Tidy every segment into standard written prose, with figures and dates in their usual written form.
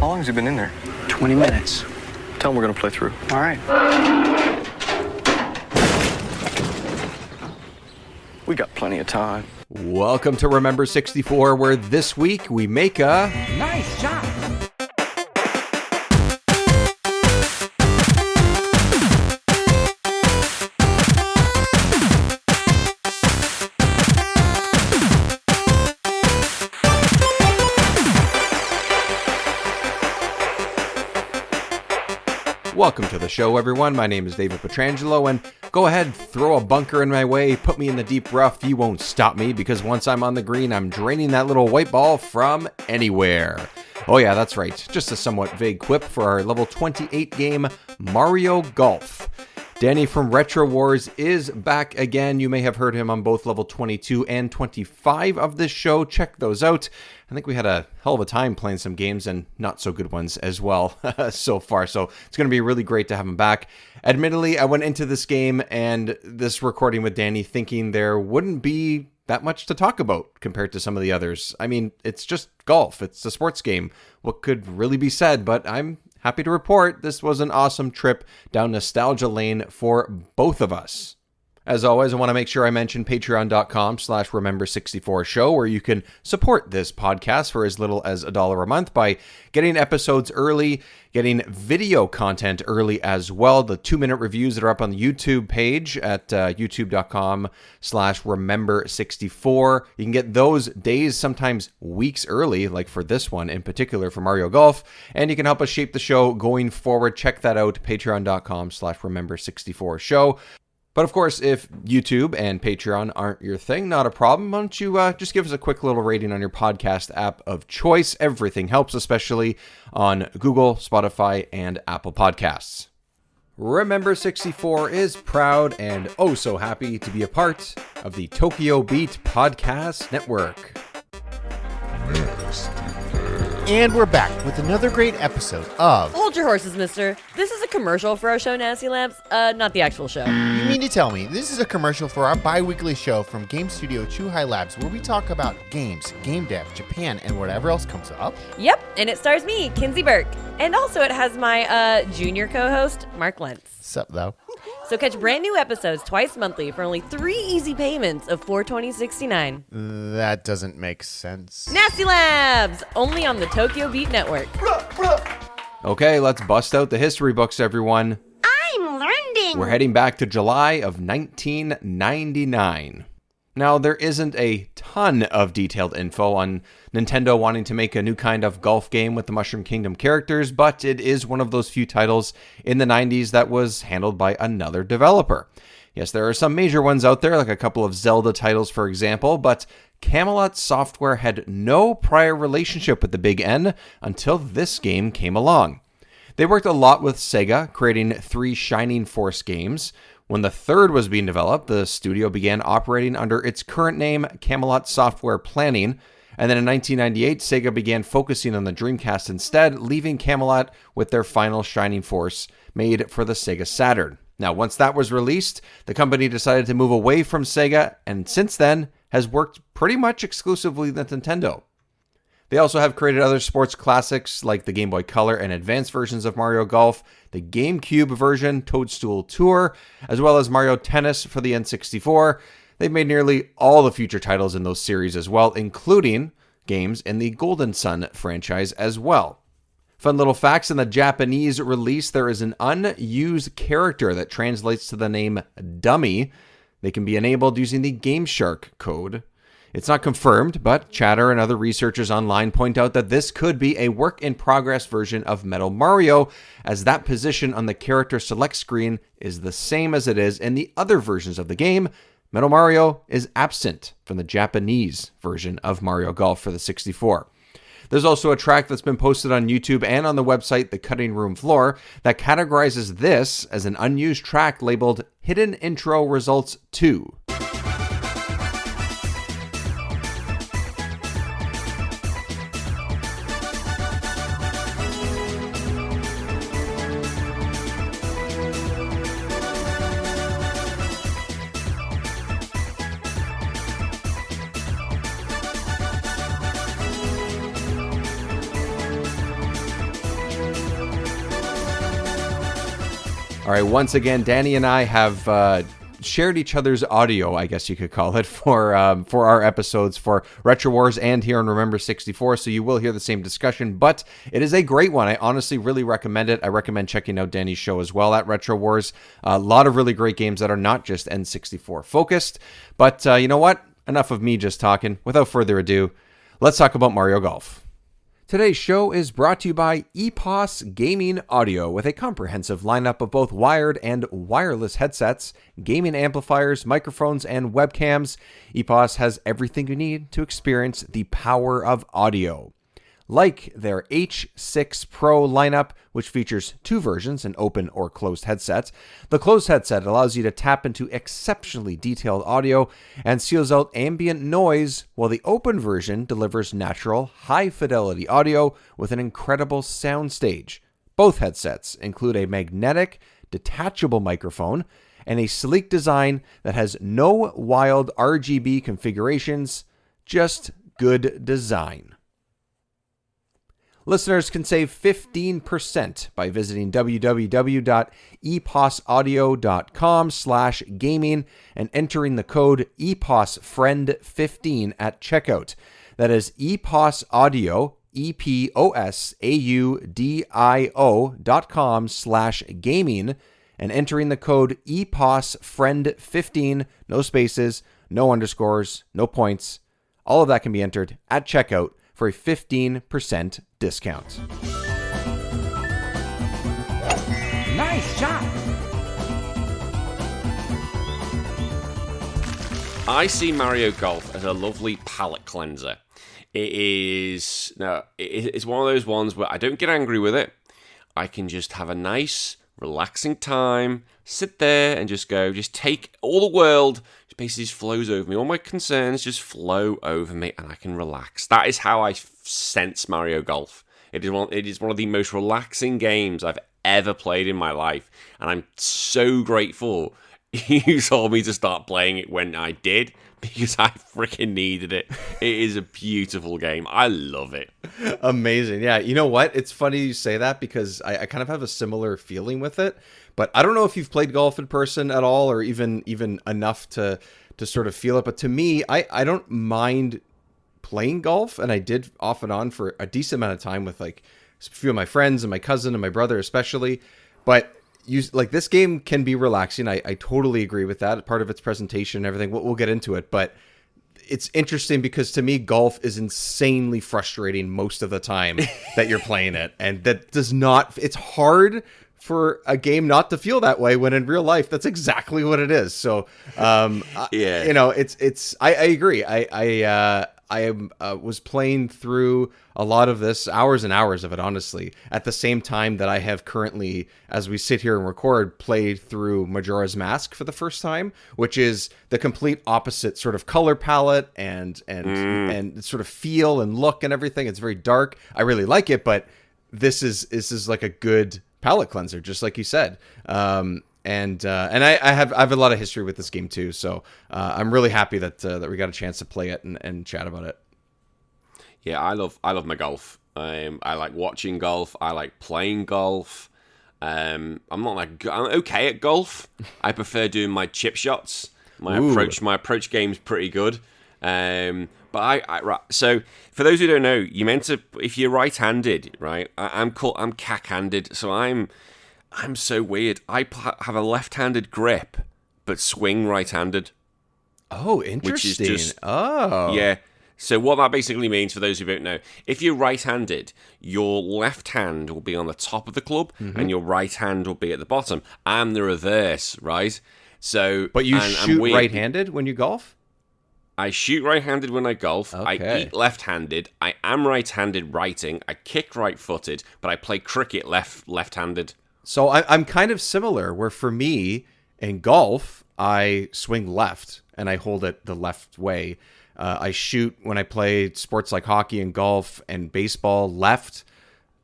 How long has he been in there? 20 minutes. Tell him we're gonna play through. All right. We got plenty of time. Welcome to Remember 64, where this week we make a Nice shot. Welcome to the show, everyone. My name is David Petrangelo, and go ahead, throw a bunker in my way, put me in the deep rough. You won't stop me, because once I'm on the green, I'm draining that little white ball from anywhere. Oh yeah, that's right. Just a somewhat vague quip for our level 28 game, Mario Golf. Danny from Retro Warts is back again. You may have heard him on both level 22 and 25 of this show. Check those out. I think we had a hell of a time playing some games, and not so good ones as well so far. So it's going to be really great to have him back. Admittedly, I went into this game and this recording with Danny thinking there wouldn't be that much to talk about compared to some of the others. I mean, it's just golf. It's a sports game. What could really be said? But I'm happy to report this was an awesome trip down nostalgia lane for both of us. As always, I want to make sure I mention patreon.com/remember64show, where you can support this podcast for as little as $1 a month by getting episodes early, getting video content early as well. The 2-minute reviews that are up on the YouTube page at youtube.com/remember64. You can get those days, sometimes weeks early, like for this one in particular for Mario Golf. And you can help us shape the show going forward. Check that out, patreon.com/remember64show. But of course, if YouTube and Patreon aren't your thing, not a problem. Why don't you just give us a quick little rating on your podcast app of choice? Everything helps, especially on Google, Spotify, and Apple Podcasts. Remember 64 is proud and oh so happy to be a part of the Tokyo Beat Podcast Network. And we're back with another great episode of... Hold your horses, mister. This is a commercial for our show, Nasty Labs, not the actual show. You mean to tell me this is a commercial for our bi-weekly show from game studio Chuhai Labs, where we talk about games, game dev, Japan, and whatever else comes up? Yep, and it stars me, Kinsey Burke. And also it has my junior co-host, Mark Lentz. Sup, though? So catch brand new episodes twice monthly for only 3 easy payments of $420.69. That doesn't make sense. Nasty Labs! Only on the Tokyo Beat Network. Okay, let's bust out the history books, everyone. I'm learning. We're heading back to July of 1999. Now, there isn't a ton of detailed info on Nintendo wanting to make a new kind of golf game with the Mushroom Kingdom characters, but it is one of those few titles in the 90s that was handled by another developer. Yes, there are some major ones out there, like a couple of Zelda titles, for example, but Camelot Software had no prior relationship with the Big N until this game came along. They worked a lot with Sega, creating 3 Shining Force games. When the third was being developed, the studio began operating under its current name, Camelot Software Planning, and then in 1998, Sega began focusing on the Dreamcast instead, leaving Camelot with their final Shining Force made for the Sega Saturn. Now, once that was released, the company decided to move away from Sega, and since then has worked pretty much exclusively with Nintendo. They also have created other sports classics like the Game Boy Color and advanced versions of Mario Golf, the GameCube version, Toadstool Tour, as well as Mario Tennis for the N64. They've made nearly all the future titles in those series as well, including games in the Golden Sun franchise as well. Fun little facts, in the Japanese release, there is an unused character that translates to the name Dummy. They can be enabled using the GameShark code. It's not confirmed, but Chatter and other researchers online point out that this could be a work-in-progress version of Metal Mario, as that position on the character select screen is the same as it is in the other versions of the game. Metal Mario is absent from the Japanese version of Mario Golf for the 64. There's also a track that's been posted on YouTube and on the website The Cutting Room Floor that categorizes this as an unused track labeled Hidden Intro Results 2. All right, once again, Danny and I have shared each other's audio, I guess you could call it, for our episodes for Retro Wars and here on Remember 64, so you will hear the same discussion, but it is a great one. I honestly really recommend it. I recommend checking out Danny's show as well at Retro Wars. A lot of really great games that are not just N64 focused, but you know what? Enough of me just talking. Without further ado, let's talk about Mario Golf. Today's show is brought to you by EPOS Gaming Audio, with a comprehensive lineup of both wired and wireless headsets, gaming amplifiers, microphones, and webcams. EPOS has everything you need to experience the power of audio. Like their H6 Pro lineup, which features two versions, an open or closed headset. The closed headset allows you to tap into exceptionally detailed audio and seals out ambient noise, while the open version delivers natural, high-fidelity audio with an incredible soundstage. Both headsets include a magnetic, detachable microphone and a sleek design that has no wild RGB configurations, just good design. Listeners can save 15% by visiting www.eposaudio.com/gaming and entering the code EPOSFriend15 at checkout. That is EPOS Audio, EPOSAUDIO.com/gaming, and entering the code EPOSFriend15, no spaces, no underscores, no points. All of that can be entered at checkout for a 15% discount. Nice shot! I see Mario Golf as a lovely palate cleanser. It's one of those ones where I don't get angry with it. I can just have a nice, relaxing time, sit there and just take all the world, basically just flows over me. All my concerns just flow over me and I can relax. That is how I sense Mario Golf. It is one of the most relaxing games I've ever played in my life. And I'm so grateful you told me to start playing it when I did, because I freaking needed it. It is a beautiful game. I love it. Amazing. Yeah, you know what? It's funny you say that, because I kind of have a similar feeling with it. But I don't know if you've played golf in person at all, or even enough to sort of feel it. But to me, I don't mind playing golf, and I did off and on for a decent amount of time with like a few of my friends and my cousin and my brother especially. But this game can be relaxing. I totally agree with that. Part of its presentation and everything. We'll get into it, but it's interesting because to me, golf is insanely frustrating most of the time that you're playing it, and that does not. It's hard for a game not to feel that way when in real life that's exactly what it is. So, yeah, it's. I agree. I was playing through a lot of this, hours and hours of it, honestly, at the same time that I have currently, as we sit here and record, played through Majora's Mask for the first time, which is the complete opposite sort of color palette and sort of feel and look and everything. It's very dark. I really like it, but this is like a good palette cleanser, just like you said. And I have a lot of history with this game too, so I'm really happy that we got a chance to play it and chat about it. Yeah, I love my golf. I like watching golf. I like playing golf. I'm okay at golf. I prefer doing my chip shots. My approach game's pretty good. But so for those who don't know, you meant to, if you're right-handed, right? I'm cack-handed, so I'm so weird. I have a left-handed grip, but swing right-handed. Oh, interesting. Yeah. So what that basically means, for those who don't know, if you're right-handed, your left hand will be on the top of the club, and your right hand will be at the bottom. I'm the reverse, right? So, but you shoot right-handed when you golf? I shoot right-handed when I golf. Okay. I eat left-handed. I am right-handed writing. I kick right-footed, but I play cricket left-handed. So I'm kind of similar, where for me, in golf, I swing left, and I hold it the left way. I shoot when I play sports like hockey and golf and baseball left,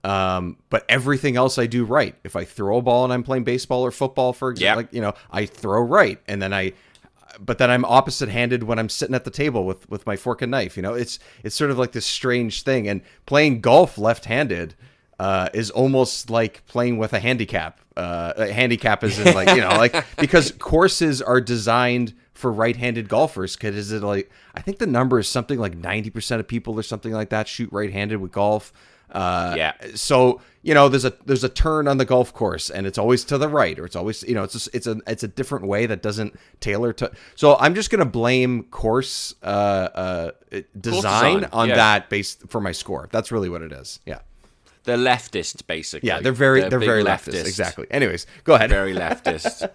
but everything else I do right. If I throw a ball and I'm playing baseball or football, for example, I throw right, and then but then I'm opposite-handed when I'm sitting at the table with my fork and knife. It's sort of like this strange thing. And playing golf left-handed, is almost like playing with a handicap. A handicap is in like, like because courses are designed for right-handed golfers. Because is it like, I think the number is something like 90% of people or something like that shoot right-handed with golf. Yeah. So there's a turn on the golf course, and it's always to the right, or it's always it's a different way that doesn't tailor to. So I'm just gonna blame course design on that based for my score. That's really what it is. Yeah. They're leftist, basically. Yeah, they're very big leftist. Exactly. Anyways, go ahead. Very leftist.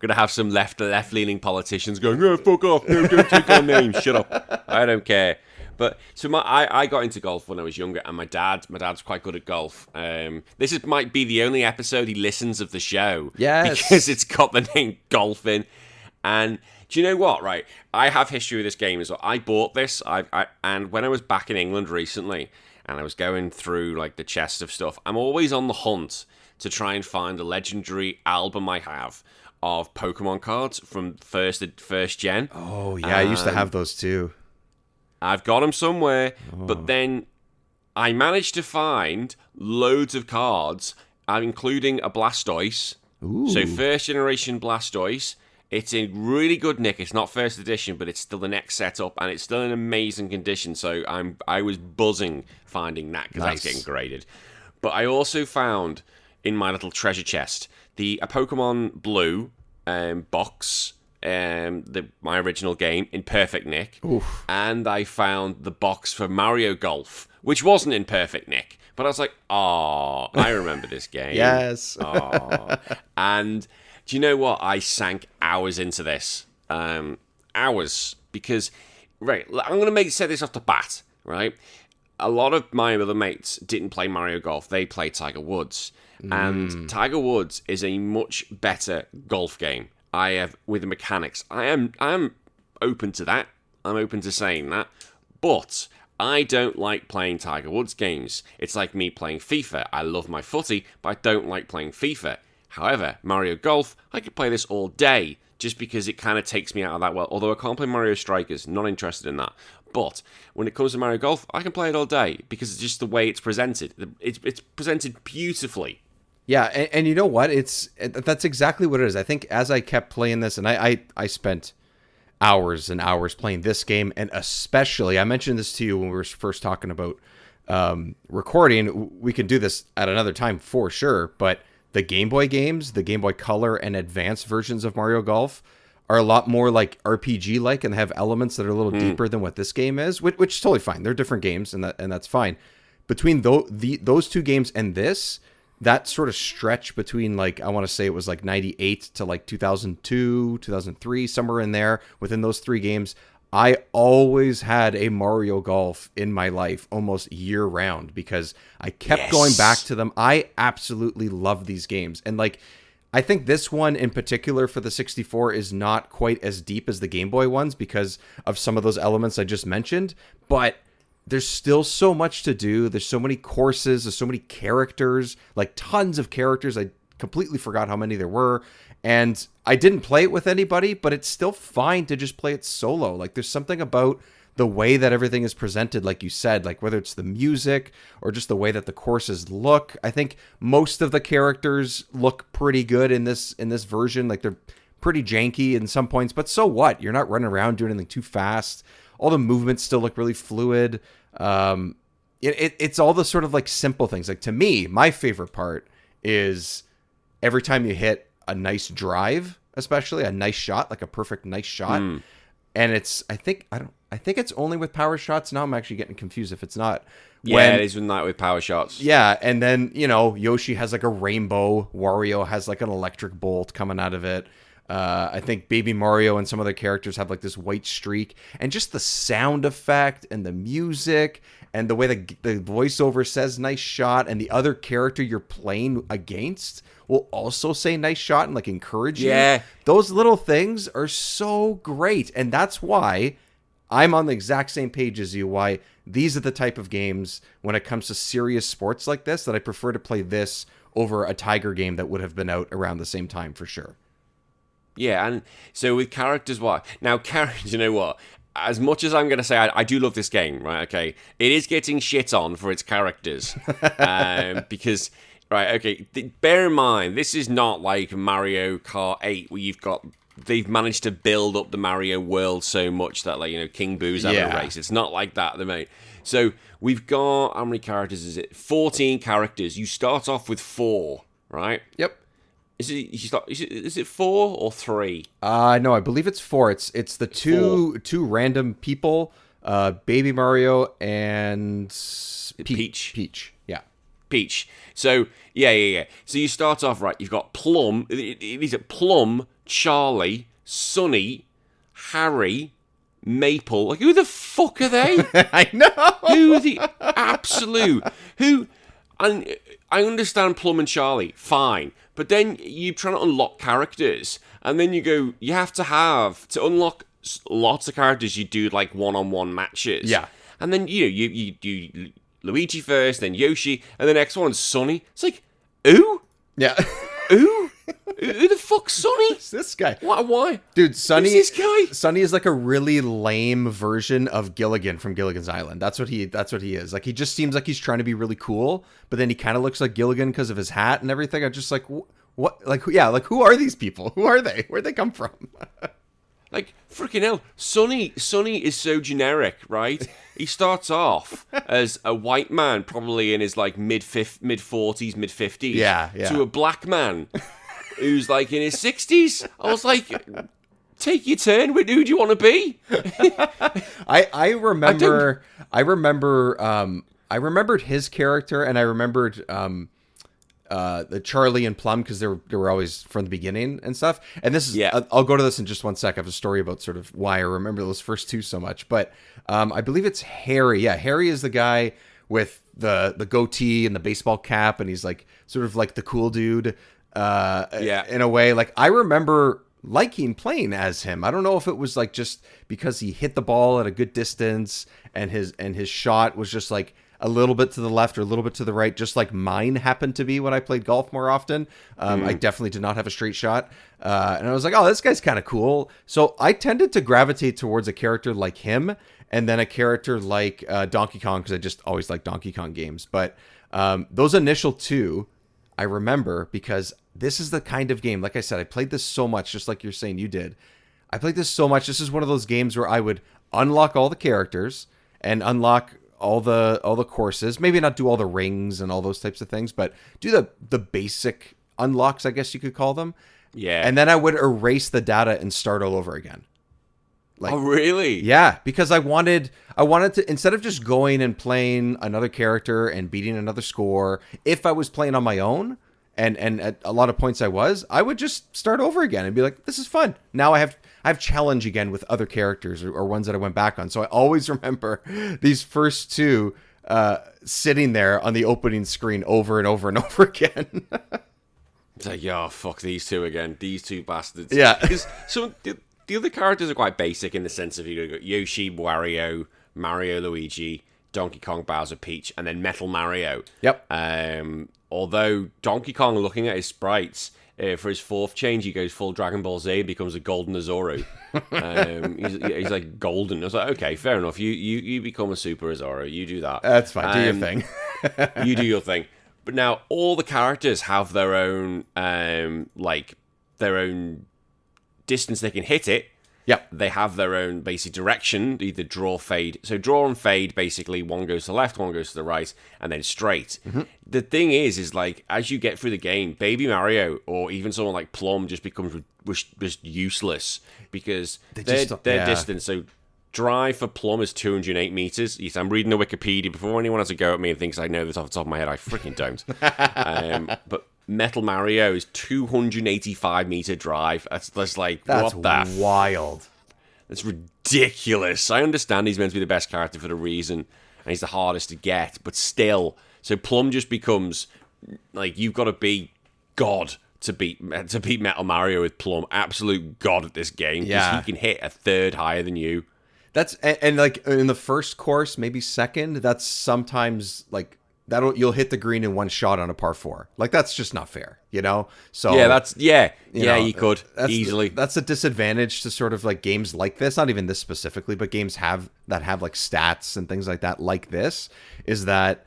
Gonna have some left-leaning politicians going, "Oh, fuck off! No, don't take our name. Shut up. I don't care." But so I got into golf when I was younger, and my dad's quite good at golf. Might be the only episode he listens of the show, yes, because it's got the name golf in. And do you know what? Right, I have history with this game as well. I bought this, and when I was back in England recently, and I was going through like the chest of stuff, I'm always on the hunt to try and find a legendary album I have of Pokemon cards from first gen. Oh yeah, I used to have those too. I've got them somewhere, but then I managed to find loads of cards, including a Blastoise. Ooh. So first generation Blastoise. It's in really good nick. It's not first edition, but it's still the next setup, and it's still in amazing condition. So I was buzzing finding that because that's getting graded. But I also found in my little treasure chest a Pokemon Blue box. My original game in perfect nick. Oof. And I found the box for Mario Golf, which wasn't in perfect nick, but I was like, oh, I remember this game. Yes. And do you know what? I sank hours into this. Hours. Because, right, I'm going to say this off the bat, right? A lot of my other mates didn't play Mario Golf. They played Tiger Woods. And Tiger Woods is a much better golf game. With the mechanics. I am open to that. I'm open to saying that. But I don't like playing Tiger Woods games. It's like me playing FIFA. I love my footy, but I don't like playing FIFA. However, Mario Golf, I could play this all day just because it kind of takes me out of that world. Although I can't play Mario Strikers, not interested in that. But when it comes to Mario Golf, I can play it all day because it's just the way it's presented. It's presented beautifully. Yeah, and you know what? That's exactly what it is. I think as I kept playing this, and I spent hours and hours playing this game, and especially, I mentioned this to you when we were first talking about recording. We can do this at another time for sure, but the Game Boy games, the Game Boy Color and advanced versions of Mario Golf are a lot more like RPG-like and have elements that are a little deeper than what this game is, which is totally fine. They're different games, and that's fine. Between those two games and this, that sort of stretch between, like, I want to say it was like 98 to like 2002, 2003, somewhere in there within those three games, I always had a Mario Golf in my life almost year round because I kept going back to them. I absolutely love these games. And like, I think this one in particular for the 64 is not quite as deep as the Game Boy ones because of some of those elements I just mentioned, but there's still so much to do. There's so many courses. There's so many characters, like tons of characters. I completely forgot how many there were. And I didn't play it with anybody, but it's still fine to just play it solo. Like there's something about the way that everything is presented, like you said, like whether it's the music or just the way that the courses look. I think most of the characters look pretty good in this version. Like they're pretty janky in some points, but so what? You're not running around doing anything too fast. All the movements still look really fluid. It's all the sort of like simple things. Like to me, my favorite part is every time you hit a nice drive, especially a nice shot, like a perfect nice shot. And I think it's only with power shots. Now I'm actually getting confused if it's not. Yeah, it is with power shots. Yeah, and then, Yoshi has like a rainbow. Wario has like an electric bolt coming out of it. I think Baby Mario and some other characters have like this white streak, and just the sound effect and the music and the way the voiceover says nice shot, and the other character you're playing against will also say nice shot and like encourage you. Yeah. Those little things are so great. And that's why I'm on the exact same page as you, why these are the type of games when it comes to serious sports like this that I prefer to play this over a Tiger game that would have been out around the same time for sure. Yeah, and so with characters, what? Now, characters, you know what? as much as I'm going to say I do love this game, right? Okay, it is getting shit on for its characters because, right? Okay, bear in mind this is not like Mario Kart 8 where they've managed to build up the Mario world so much that King Boo's having a race. It's not like that, mate. So we've got how many characters is it? 14 characters. You start off with 4, right? Yep. Is it 4 or 3? No, I believe it's 4. It's the two random people, Baby Mario and Peach. Yeah. Peach. So yeah. So you start off right. You've got Plum. These are Plum, Charlie, Sunny, Harry, Maple. Like, who the fuck are they? I know. Who the absolute who? And I understand Plum and Charlie, fine. But then you're trying to unlock characters, and then you have to unlock lots of characters. You do like one-on-one matches, yeah. And then you do Luigi first, then Yoshi, and the next one's Sonny. It's like, who? Yeah. Who? Who the fuck's Sonny? It's this guy. Why? Dude, Sonny. Who's this guy? Sonny is like a really lame version of Gilligan from Gilligan's Island. That's what he is. Like, he just seems like he's trying to be really cool, but then he kind of looks like Gilligan because of his hat and everything. I'm just like, what? Like, yeah, like, who are these people? Who are they? Where'd they come from? Like, freaking hell. Sonny is so generic, right? He starts off as a white man, probably in his like mid-40s, mid-50s. Yeah. To a black man who's like in his 60s. I was like, take your turn. Who do you want to be? I remembered his character, and I remembered the Charlie and Plum, because they were always from the beginning and stuff. And this is, I'll go to this in just one sec. I have a story about sort of why I remember those first two so much. But I believe it's Harry. Yeah, Harry is the guy with the goatee and the baseball cap, and he's like sort of like the cool dude. In a way. Like, I remember liking playing as him. I don't know if it was like just because he hit the ball at a good distance and his shot was just like a little bit to the left or a little bit to the right, just like mine happened to be when I played golf more often. I definitely did not have a straight shot. And I was like, oh, this guy's kind of cool. So I tended to gravitate towards a character like him, and then a character like Donkey Kong, because I just always liked Donkey Kong games. But those initial two, I remember, because this is the kind of game, like I said, I played this so much, just like you're saying you did. I played this so much. This is one of those games where I would unlock all the characters and unlock all the courses, maybe not do all the rings and all those types of things, but do the basic unlocks, I guess you could call them. Yeah. And then I would erase the data and start all over again. Like, oh, really? Yeah, because I wanted to, instead of just going and playing another character and beating another score, if I was playing on my own, and at a lot of points I would just start over again and be like, this is fun. Now I have challenge again with other characters or ones that I went back on. So I always remember these first two sitting there on the opening screen over and over and over again. It's like, yo, fuck these two again. These two bastards. Yeah. Because the other characters are quite basic in the sense of you got Yoshi, Wario, Mario, Luigi, Donkey Kong, Bowser, Peach, and then Metal Mario. Yep. Although Donkey Kong, looking at his sprites, for his fourth change, he goes full Dragon Ball Z, becomes a Golden Azoro. He's like golden. I was like, okay, fair enough. You become a Super Azoro. You do that. That's fine. Do your thing. You do your thing. But now all the characters have their own, their own distance they can hit it. Yep. They have their own basic direction, either draw, fade. So draw and fade, basically, one goes to the left, one goes to the right, and then straight. Mm-hmm. The thing is like, as you get through the game, Baby Mario, or even someone like Plum, just becomes just useless, because their distance, so drive for Plum is 208 meters. Yes, I'm reading the Wikipedia. Before anyone has a go at me and thinks I know this off the top of my head, I freaking don't. But Metal Mario is 285 meter drive. That's like, that's what the wild. That's ridiculous. I understand he's meant to be the best character for the reason, and he's the hardest to get, but still. So Plum just becomes like, you've got to be God to beat Metal Mario with Plum. Absolute God at this game, because he can hit a third higher than you. That's and like in the first course, maybe second. That's sometimes like you'll hit the green in one shot on a par 4. Like, that's just not fair, you know? So Yeah, you you could that's easily. That's a disadvantage to sort of like games like this. Not even this specifically, but games that have like stats and things like that, like this, is that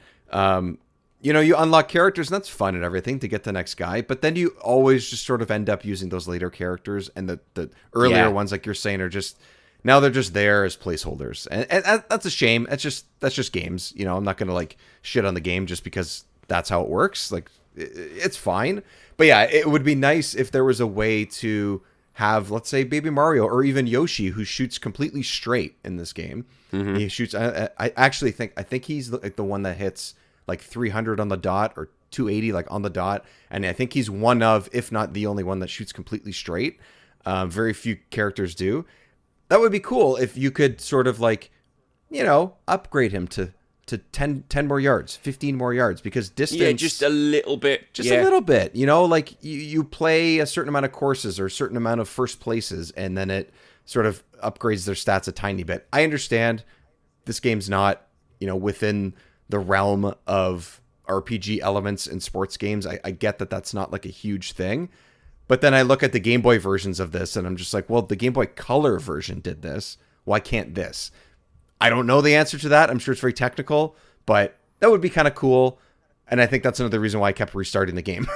you unlock characters and that's fun and everything to get the next guy, but then you always just sort of end up using those later characters, and the earlier ones, like you're saying, are just now they're just there as placeholders, and that's a shame. That's just games. I'm not gonna like shit on the game just because that's how it works. Like, it's fine, but yeah, it would be nice if there was a way to have, let's say, Baby Mario or even Yoshi, who shoots completely straight in this game. Mm-hmm. He shoots. I actually think he's like the one that hits like 300 on the dot or 280 like on the dot, and I think he's one of, if not the only one, that shoots completely straight. Very few characters do. That would be cool if you could sort of like, upgrade him to 10 more yards, 15 more yards, because distance... Yeah, just a little bit. Just a little bit, like you play a certain amount of courses or a certain amount of first places, and then it sort of upgrades their stats a tiny bit. I understand this game's not, within the realm of RPG elements in sports games. I get that that's not like a huge thing. But then I look at the Game Boy versions of this, and I'm just like, well, the Game Boy Color version did this. Why can't this? I don't know the answer to that. I'm sure it's very technical, but that would be kind of cool. And I think that's another reason why I kept restarting the game.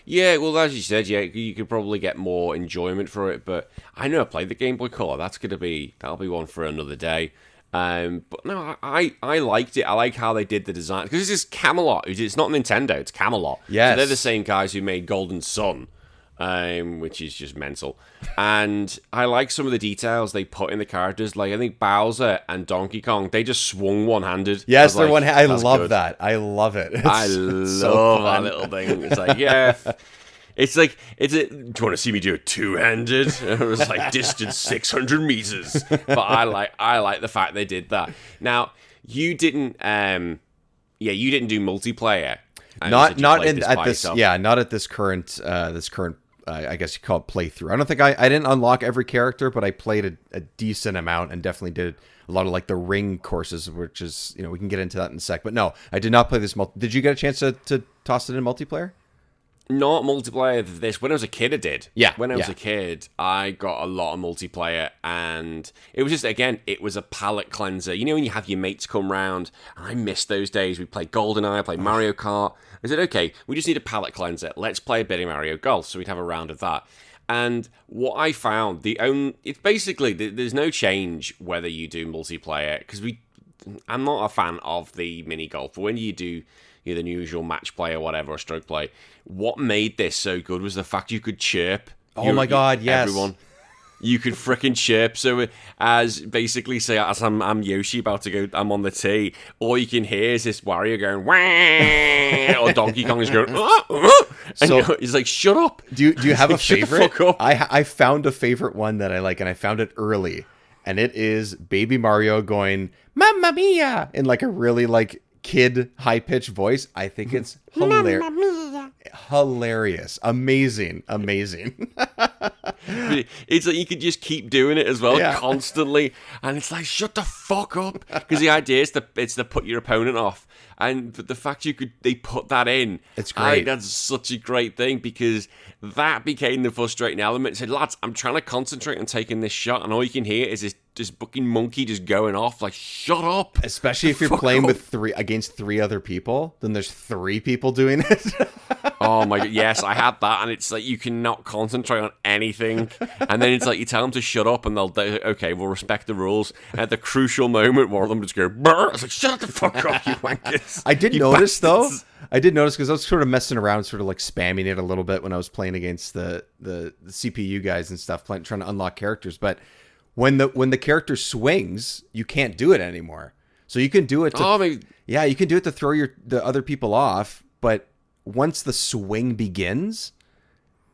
Yeah, well, as you said, you could probably get more enjoyment for it. But I know I played the Game Boy Color. That'll be one for another day. But no, I liked it. I like how they did the design, because this is Camelot. It's not Nintendo, it's Camelot. Yes. So they're the same guys who made Golden Sun, which is just mental. And I like some of the details they put in the characters. Like, I think Bowser and Donkey Kong, they just swung one-handed. Yes, they're like, one-handed. I love good. that. I love it. I love that little thing. It's like, yeah. It's like, do you want to see me do it two-handed? It was like distance 600 meters. But I like the fact they did that. Now, you didn't do multiplayer. Not at this current I guess you call it playthrough. I don't think I didn't unlock every character, but I played a decent amount and definitely did a lot of like the ring courses, which is, we can get into that in a sec. But no, I did not play this. Did you get a chance to toss it in multiplayer? Not multiplayer of this. When I was a kid, I did. Yeah. When I was a kid, I got a lot of multiplayer, and it was just, again, it was a palate cleanser. When you have your mates come round, I miss those days. We played GoldenEye, I played Mario Kart. I said, okay, we just need a palate cleanser. Let's play a bit of Mario Golf. So we'd have a round of that. And what I found, it's basically, there's no change whether you do multiplayer, because I'm not a fan of the mini golf, but when you do the usual match play or whatever, or stroke play, what made this so good was the fact you could chirp. Oh my god, yes. Everyone. You could frickin' chirp. So as I'm Yoshi about to go, I'm on the tee, all you can hear is this Wario going, wah, or Donkey Kong is going, and so, he's like, shut up. Do you have a Shut favorite? the fuck up. I found a favorite one that I like, and I found it early, and it is Baby Mario going, Mamma Mia, in like a really like kid high-pitched voice. I think it's hilarious, amazing. It's like you could just keep doing it as well, constantly, and it's like, shut the fuck up, because the idea is to put your opponent off, and the fact they put that in, it's great. That's such a great thing, because that became the frustrating element. It said, lads, I'm trying to concentrate on taking this shot, and all you can hear is this fucking monkey just going off. Like, shut up. Especially if you're playing with against three other people, then there's 3 people doing it. Oh my god, yes, I had that, and it's like you cannot concentrate on anything, and then it's like you tell them to shut up, and they'll okay, we'll respect the rules. And at the crucial moment, one of them just go, brr. It's like, shut the fuck up, you wankers. I did notice bastards. Though, because I was sort of messing around, sort of like spamming it a little bit when I was playing against the CPU guys and stuff, trying to unlock characters. But when the character swings, you can't do it anymore. So you can do it to you can do it to throw the other people off, but once the swing begins,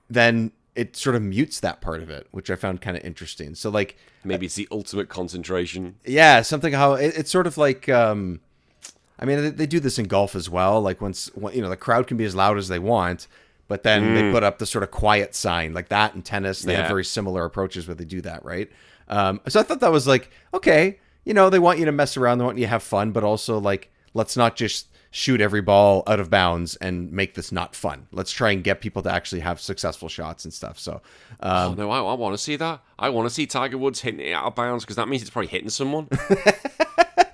then it sort of mutes that part of it, which I found kind of interesting. So like maybe it's the ultimate concentration. Yeah, something how it's sort of like I mean, they do this in golf as well. Like once the crowd can be as loud as they want, but then they put up the sort of quiet sign, like that in tennis. They have very similar approaches where they do that, right? So I thought that was like, okay, they want you to mess around, they want you to have fun, but also like let's not just shoot every ball out of bounds and make this not fun. Let's try and get people to actually have successful shots and stuff. So, no, I want to see that. I want to see Tiger Woods hitting it out of bounds because that means it's probably hitting someone.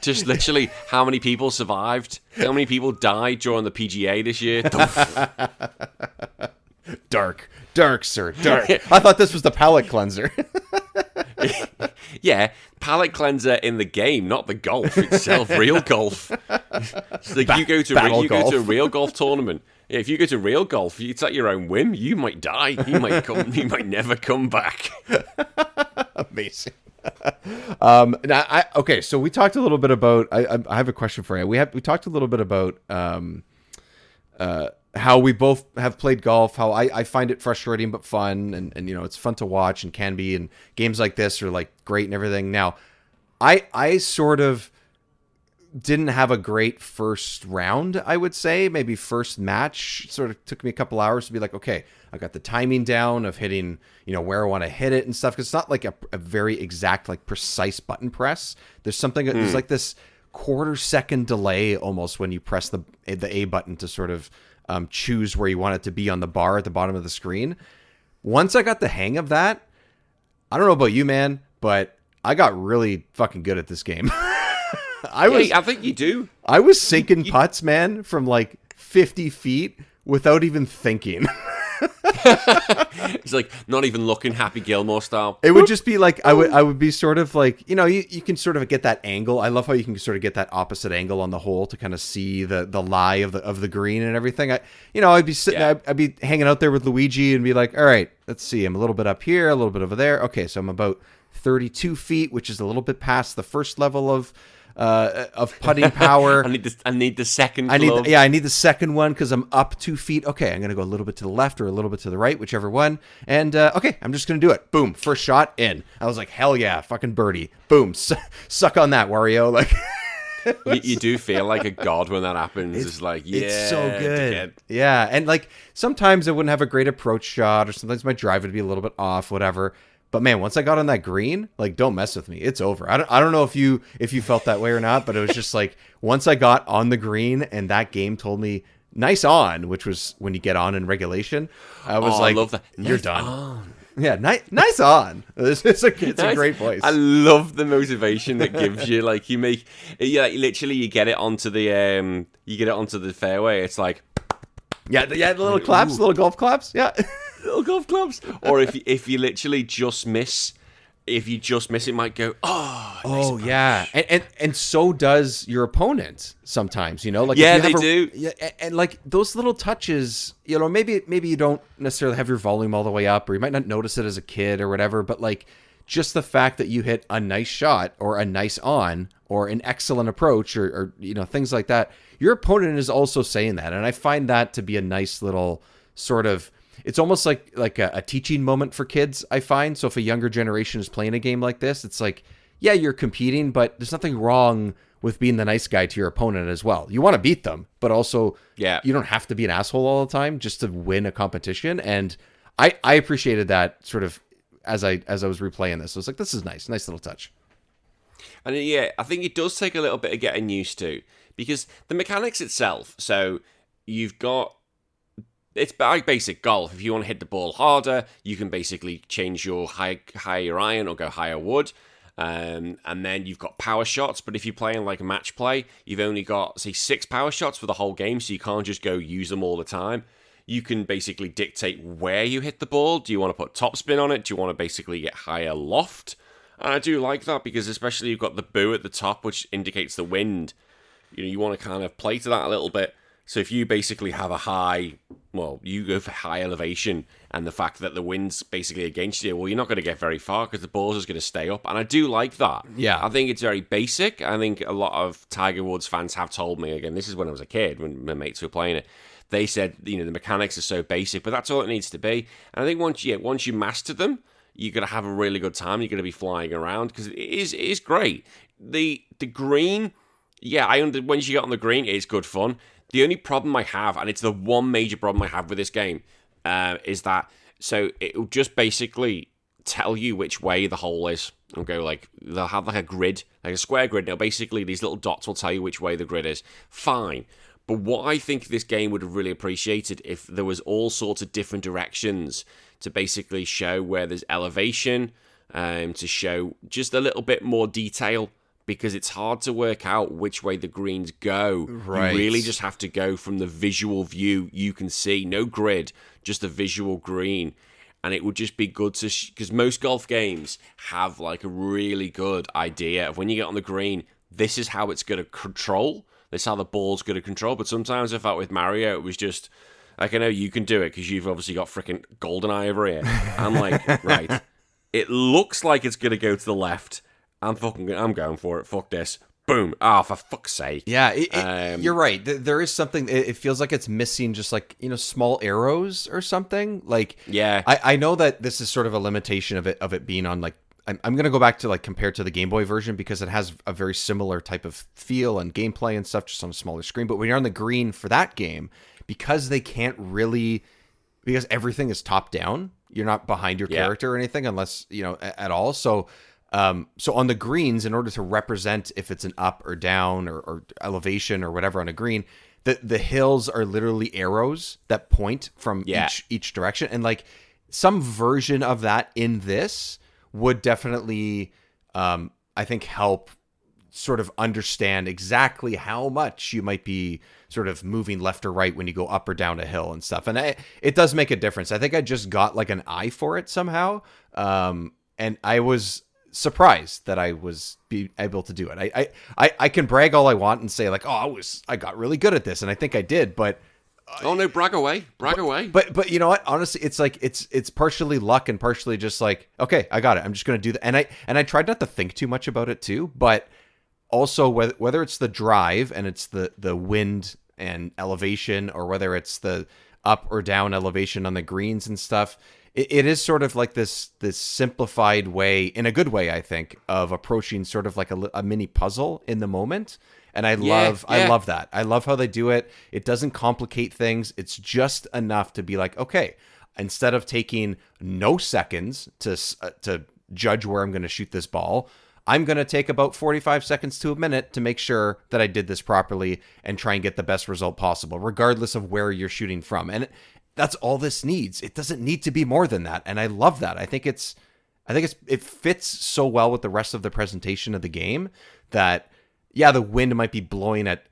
Just literally, how many people survived? How many people died during the PGA this year? Dark, sir, dark. I thought this was the palate cleanser. Yeah, palate cleanser in the game, not the golf itself. Real golf. It's like you go to a real golf tournament. Yeah, if you go to real golf, it's at your own whim. You might die. You might never come back. Amazing. Okay, so we talked a little bit about. I have a question for you. We talked a little bit about how we both have played golf, how I find it frustrating but fun, and it's fun to watch and can be, and games like this are like great and everything. Now, I sort of didn't have a great first round, I would say. Maybe first match sort of took me a couple hours to be like, okay, I got the timing down of hitting, where I want to hit it and stuff. 'Cause it's not like a very exact, like precise button press. There's something, there's like this quarter-second delay almost when you press the A button to sort of choose where you want it to be on the bar at the bottom of the screen. Once I got the hang of that, I don't know about you, man, but I got really fucking good at this game. I think you do. I was sinking putts, man, from like 50 feet without even thinking. It's like not even looking Happy Gilmore style. It would just be like I would be sort of like, you can sort of get that angle. I love how you can sort of get that opposite angle on the hole to kind of see the lie of the green and everything. I'd be sitting, I'd be hanging out there with Luigi and be like, all right, let's see, I'm a little bit up here, a little bit over there. Okay, so I'm about 32 feet, which is a little bit past the first level of putting power. I need the second club. I need the second one because I'm up 2 feet. Okay, I'm going to go a little bit to the left or a little bit to the right, whichever one. And okay, I'm just going to do it. Boom, first shot in. I was like, hell yeah, fucking birdie. Boom, suck on that, Wario. Like, you do feel like a god when that happens. It's like, yeah, it's so good. Yeah, and like sometimes I wouldn't have a great approach shot, or sometimes my drive would be a little bit off, whatever. But man, once I got on that green, like, don't mess with me. It's over. I don't know if you felt that way or not, but it was just like once I got on the green and that game told me nice on, which was when you get on in regulation, I was like, I love that. You're nice done. On. Yeah, nice on. It's a great place. I love the motivation that gives you. Like literally you get it onto the fairway. It's like the little claps, little golf claps. Yeah. Little golf clubs. Or if you literally just miss, it might go, nice approach. Yeah. And so does your opponent sometimes, like they do. Yeah, and like those little touches, maybe you don't necessarily have your volume all the way up, or you might not notice it as a kid or whatever, but like just the fact that you hit a nice shot or a nice on or an excellent approach or things like that, your opponent is also saying that. And I find that to be a nice little sort of, it's almost like a teaching moment for kids, I find. So if a younger generation is playing a game like this, it's like, yeah, you're competing, but there's nothing wrong with being the nice guy to your opponent as well. You want to beat them, but also you don't have to be an asshole all the time just to win a competition. And I appreciated that sort of as I was replaying this. I was like, this is nice little touch. And I think it does take a little bit of getting used to, because the mechanics itself, so you've got, it's like basic golf. If you want to hit the ball harder, you can basically change your higher iron or go higher wood. And then you've got power shots. But if you're playing like a match play, you've only got, say, 6 power shots for the whole game. So you can't just go use them all the time. You can basically dictate where you hit the ball. Do you want to put topspin on it? Do you want to basically get higher loft? And I do like that, because especially you've got the boo at the top, which indicates the wind. You want to kind of play to that a little bit. So if you basically have you go for high elevation, and the fact that the wind's basically against you, you're not going to get very far because the ball's just going to stay up. And I do like that. Yeah. I think it's very basic. I think a lot of Tiger Woods fans have told me, again, this is when I was a kid, when my mates were playing it, they said, the mechanics are so basic, but that's all it needs to be. And I think once you master them, you're going to have a really good time. You're going to be flying around, because it is great. The green, once you get on the green, it's good fun. The only problem I have, and it's the one major problem I have with this game, is that, so it'll just basically tell you which way the hole is. They'll go they'll have like a grid, like a square grid. Now, basically, these little dots will tell you which way the grid is. Fine. But what I think this game would have really appreciated if there was all sorts of different directions to basically show where there's elevation, to show just a little bit more detail, because it's hard to work out which way the greens go. Right. You really just have to go from the visual view you can see. No grid, just a visual green. And it would just be good to... Because most golf games have like a really good idea of when you get on the green, this is how it's going to control. This is how the ball's going to control. But sometimes I felt with Mario, it was just... Like, I know you can do it because you've obviously got freaking GoldenEye over here. I'm like, right, it looks like it's going to go to the left. I'm going for it. Fuck this. Boom. Oh, for fuck's sake. Yeah, you're right. There is something, it feels like it's missing just like, small arrows or something. Like, yeah. I know that this is sort of a limitation of it being on like, I'm going to go back to like compared to the Game Boy version because it has a very similar type of feel and gameplay and stuff just on a smaller screen. But when you're on the green for that game, because they can't really, because everything is top down, you're not behind your character or anything unless, at all. So on the greens, in order to represent if it's an up or down or elevation or whatever on a green, the hills are literally arrows that point from each direction. And like some version of that in this would definitely, I think, help sort of understand exactly how much you might be sort of moving left or right when you go up or down a hill and stuff. And it does make a difference. I think I just got like an eye for it somehow. And I was surprised that I was able to do it. I can brag all I want and say like, oh, I got really good at this. And I think I did, but oh no, brag away. But you know what? Honestly, it's like it's partially luck and partially just like, okay, I got it. I'm just gonna do that. And I tried not to think too much about it too. But also whether it's the drive and it's the wind and elevation, or whether it's the up or down elevation on the greens and stuff, it is sort of like this simplified way, in a good way, I think, of approaching sort of like a mini puzzle in the moment. And I love that. I love how they do it. It doesn't complicate things. It's just enough to be like, okay, instead of taking no seconds to judge where I'm going to shoot this ball, I'm going to take about 45 seconds to a minute to make sure that I did this properly and try and get the best result possible, regardless of where you're shooting from. And that's all this needs. It doesn't need to be more than that. And I love that. I think it fits so well with the rest of the presentation of the game that, yeah, the wind might be blowing at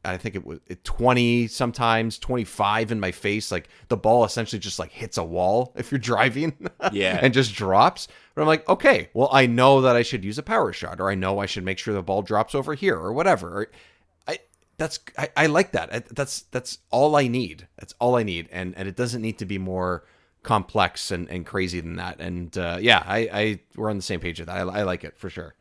I think it was 20, sometimes 25 in my face. Like the ball essentially just like hits a wall if you're driving and just drops. But I'm like, okay, well, I know that I should use a power shot, or I know I should make sure the ball drops over here or whatever. I like that. That's all I need. That's all I need. And it doesn't need to be more complex and crazy than that. And we're on the same page with that. I like it for sure.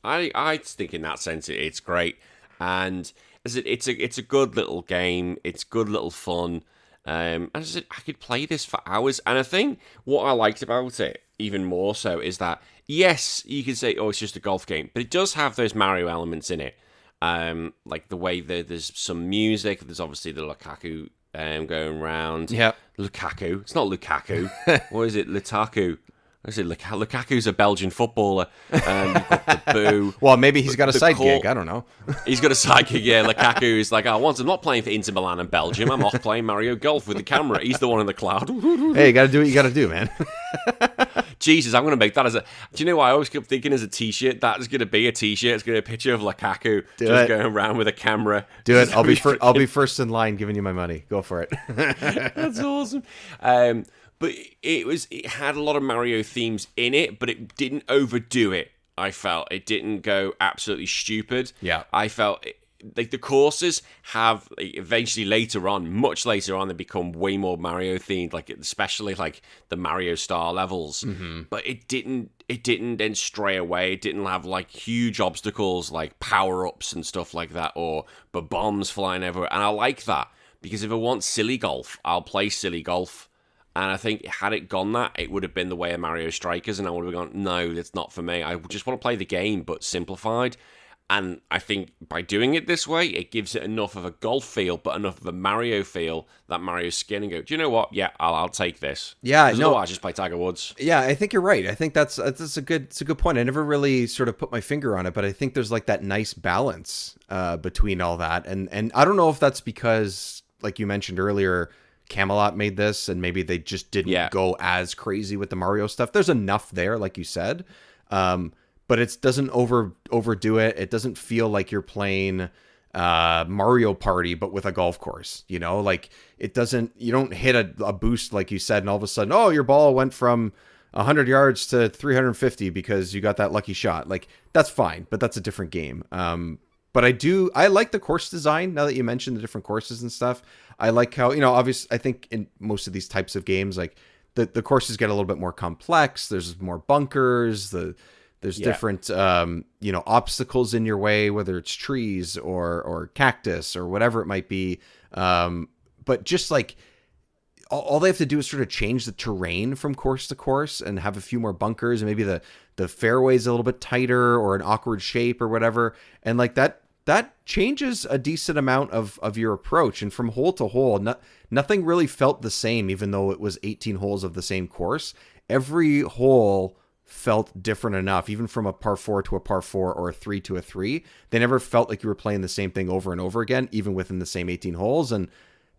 I think in that sense it's great, and as it's a good little game. It's good little fun. As I said, I could play this for hours. And I think what I liked about it even more so is that yes, you could say, oh, it's just a golf game, but it does have those Mario elements in it. Like the way there's some music. There's obviously the Lukaku going around. Yeah, Lukaku. It's not Lukaku. What is it? Lutaku. I said Lukaku's a Belgian footballer. You've got the boo. Well, maybe he's got a side gig. I don't know. He's got a side gig, yeah. Lukaku is like, I'm not playing for Inter Milan and Belgium. I'm off playing Mario Golf with the camera. He's the one in the cloud. Hey, you got to do what you got to do, man. Jesus, I'm going to make that as a... Do you know what I always kept thinking as a T-shirt? That is going to be a T-shirt. It's going to be a picture of Lukaku going around with a camera. Do it. I'll be first in line giving you my money. Go for it. That's awesome. But it had a lot of Mario themes in it, but it didn't overdo it. I felt it didn't go absolutely stupid. Yeah, I felt like the courses have eventually much later on, they become way more Mario themed. Like especially like the Mario Star levels. Mm-hmm. But it didn't then stray away. It didn't have like huge obstacles like power ups and stuff like that, or bombs flying everywhere. And I like that because if I want silly golf, I'll play silly golf. And I think had it gone that, it would have been the way of Mario Strikers, and I would have gone, no, that's not for me. I just want to play the game, but simplified. And I think by doing it this way, it gives it enough of a golf feel, but enough of a Mario feel that Mario skin and go, do you know what? Yeah, I'll take this. Yeah, no, otherwise, just play Tiger Woods. Yeah, I think you're right. I think that's a good point. I never really sort of put my finger on it, but I think there's like that nice balance between all that, and I don't know if that's because, like you mentioned earlier, Camelot made this, and maybe they just didn't go as crazy with the Mario stuff. There's enough there, like you said. But it doesn't overdo it. It doesn't feel like you're playing Mario Party, but with a golf course, you know, like you don't hit a boost, like you said, and all of a sudden, oh, your ball went from 100 yards to 350 because you got that lucky shot. Like, that's fine, but that's a different game. But I like the course design now that you mentioned the different courses and stuff. I like how, obviously, I think in most of these types of games, like the courses get a little bit more complex. There's more bunkers, there's different, obstacles in your way, whether it's trees or cactus or whatever it might be. But just like all they have to do is sort of change the terrain from course to course and have a few more bunkers, and maybe the fairway's a little bit tighter or an awkward shape or whatever. And like that changes a decent amount of your approach. And from hole to hole, nothing really felt the same, even though it was 18 holes of the same course. Every hole felt different enough, even from a par 4 to a par 4 or a 3 to a 3. They never felt like you were playing the same thing over and over again, even within the same 18 holes. And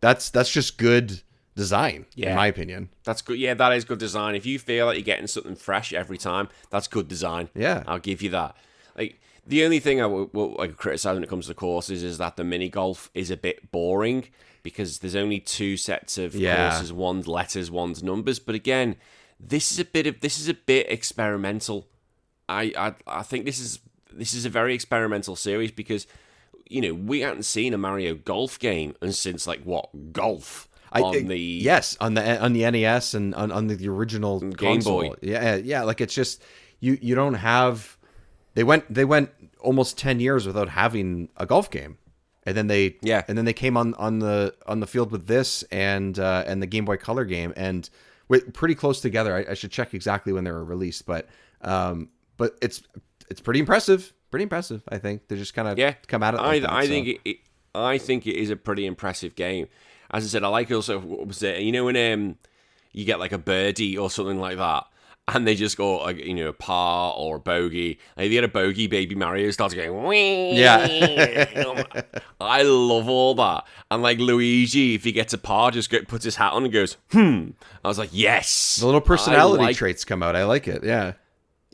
that's just good design, in my opinion. That's good. Yeah, that is good design. If you feel like you're getting something fresh every time, that's good design. Yeah. I'll give you that. Like, the only thing I would criticize when it comes to courses is that the mini golf is a bit boring because there's only two sets of courses, one's letters, one's numbers. But again, this is a bit experimental. I think this is a very experimental series because we hadn't seen a Mario Golf game since golf on the NES and on the original Game console. Boy. Yeah, like it's just you don't have. They went almost 10 years without having a golf game, and then they came on the field with this and the Game Boy Color game, and we're pretty close together. I should check exactly when they were released, but it's pretty impressive. Pretty impressive, I think. They just kind of come at it. I think it is a pretty impressive game. As I said, I like also what was it? When you get like a birdie or something like that, and they just go a par or a bogey. And if you get a bogey, Baby Mario starts going wee. Yeah. I love all that. And like Luigi, if he gets a par, just puts his hat on and goes I was like, yes. The little personality traits come out. I like it. Yeah.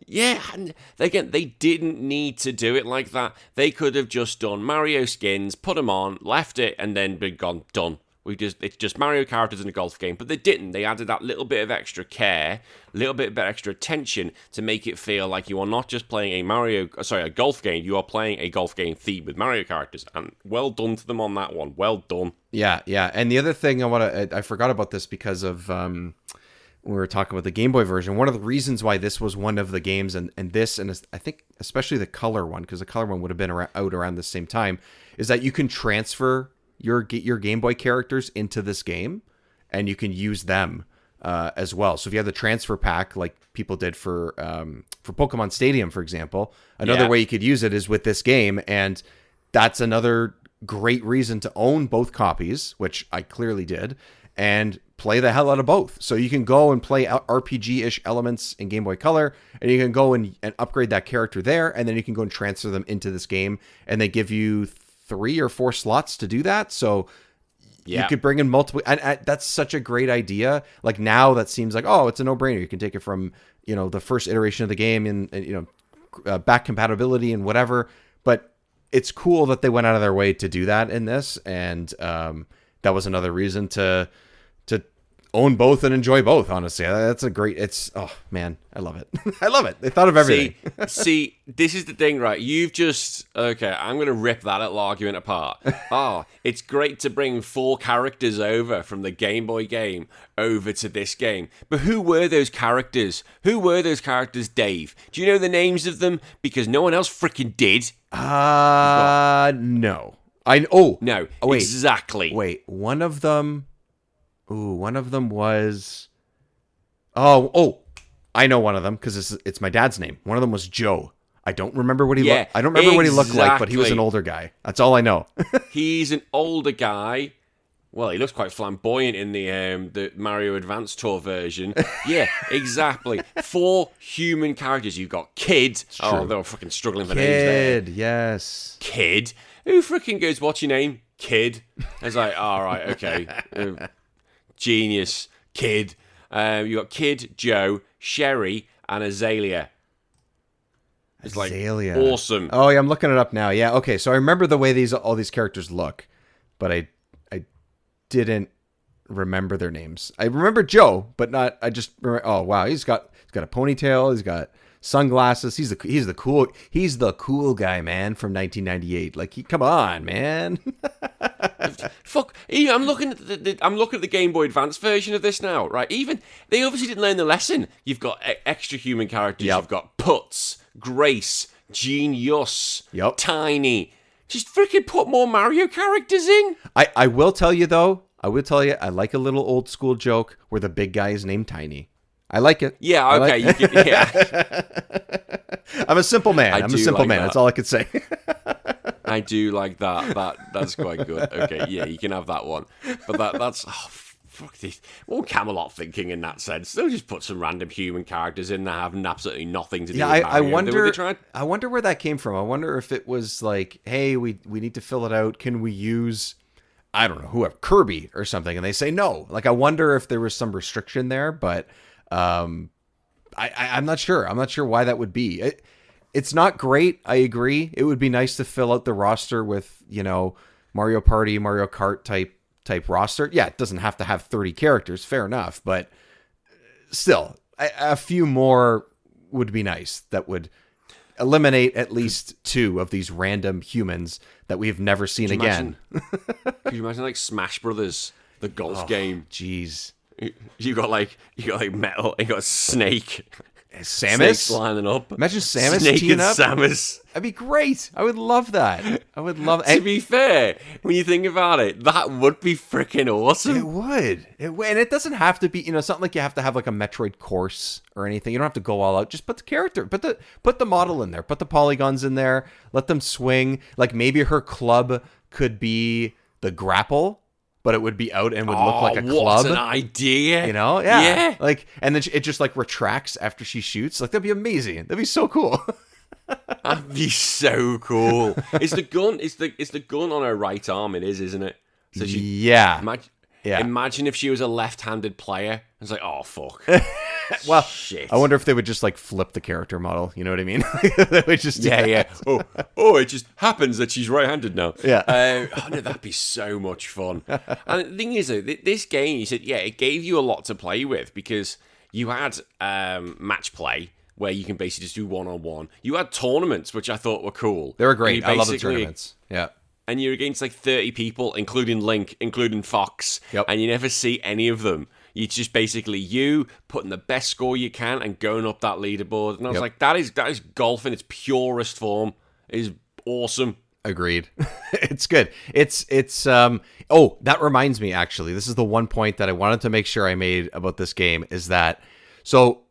Yeah, and again, they didn't need to do it like that. They could have just done Mario skins, put them on, left it, and then been gone, done. It's just Mario characters in a golf game, but they didn't. They added that little bit of extra care, a little bit of extra attention to make it feel like you are not just playing a golf game. You are playing a golf game themed with Mario characters, and well done to them on that one. Well done. Yeah. And the other thing I forgot about this because of when we were talking about the Game Boy version. One of the reasons why this was one of the games, and I think especially the color one, because the color one would have been out around the same time, is that you can transfer your Game Boy characters into this game, and you can use them as well. So if you have the transfer pack, like people did for Pokemon Stadium, for example, another way you could use it is with this game, and that's another great reason to own both copies, which I clearly did, and play the hell out of both. So you can go and play RPG-ish elements in Game Boy Color, and you can go and upgrade that character there, and then you can go and transfer them into this game, and they give you 3 or 4 slots to do that. So you could bring in multiple, and that's such a great idea. Like now that seems like, oh, it's a no-brainer. You can take it from, the first iteration of the game and back compatibility and whatever. But it's cool that they went out of their way to do that in this. And that was another reason to own both and enjoy both, honestly. That's oh man, I love it. I love it. They thought of everything. See, this is the thing, right? I'm going to rip that little argument apart. It's great to bring 4 characters over from the Game Boy game over to this game. But who were those characters? Dave? Do you know the names of them? Because no one else freaking did. No. No, wait, exactly. Wait, one of them was... I know one of them because it's my dad's name. One of them was Joe. I don't remember what he Yeah, looked. I don't remember what he looked like, but he was an exactly. older guy. That's all I know. He's an older guy. Well, he looks quite flamboyant in the Mario Advance Tour version. Yeah, exactly. 4 human characters. You've got Kid. Oh, they were fucking struggling for names there. Kid, yes. Kid. Who freaking goes, what's your name? Kid. I was like, all right, okay. Genius. Kid. You got Kid, Joe, Sherry, and Azalea. It's like Azalea. awesome. Oh, yeah, I'm looking it up now. Yeah, okay. So I remember the way all these characters look, but I didn't remember their names. I remember Joe, but not. I just remember, oh wow, he's got a ponytail. He's got sunglasses. He's the cool guy, man, from 1998. Like, come on, man. Fuck! I'm looking at the Game Boy Advance version of this now, right? Even they obviously didn't learn the lesson. You've got extra human characters. Yep. You've got Putz, Grace, Genius, Yep. Tiny. Just freaking put more Mario characters in. I will tell you though. I like a little old school joke where the big guy is named Tiny. I like it. Yeah. Okay. You can, yeah. I'm a simple man. I'm a simple like man. that. That's all I could say. I do like that. That's quite good. Okay. Yeah, you can have that one. But that's. Oh, fuck this. What Camelot thinking in that sense? They'll just put some random human characters in that have absolutely nothing to do with Mario. I wonder. I wonder where that came from. I wonder if it was like, hey, we need to fill it out. Can we use, I don't know, whoever, Kirby or something? And they say no. Like, I wonder if there was some restriction there, but I'm not sure. I'm not sure why that would be. It's not great. I agree. It would be nice to fill out the roster with, Mario Party, Mario Kart type roster. Yeah, it doesn't have to have 30 characters. Fair enough. But still, a few more would be nice. That would eliminate at least 2 of these random humans that we've never seen again. Could you imagine like Smash Brothers, the golf game? Jeez. You got like Metal, you got Snake. Samus lining up. Imagine Samus Snake teaming and up. Samus. That'd be great. I would love that. I would love. To be fair, when you think about it, that would be freaking awesome. It would. And it doesn't have to be. It's not like you have to have like a Metroid course or anything. You don't have to go all out. Just put the character. Put the model in there. Put the polygons in there. Let them swing. Like maybe her club could be the grapple, but it would be out and would look like a club. What an idea! Yeah. Like, and then it just like retracts after she shoots. Like, that'd be amazing. That'd be so cool. That'd be so cool. It's the gun. It's the gun on her right arm. It is, isn't it? So Imagine if she was a left-handed player. It's like, oh fuck. Well, shit. I wonder if they would just like flip the character model. You know what I mean? They would just Yeah. Oh, it just happens that she's right-handed now. Yeah. Oh no, that'd be so much fun. And the thing is, though, this game, you said, it gave you a lot to play with because you had match play where you can basically just do one-on-one. You had tournaments, which I thought were cool. They were great. I love the tournaments. Yeah. And you're against like 30 people, including Link, including Fox, Yep. and you never see any of them. It's just basically you putting the best score you can and going up that leaderboard. And I was like, that is golf in its purest form. It is awesome. Agreed. It's good. That reminds me, actually. This is the one point that I wanted to make sure I made about this game is that, so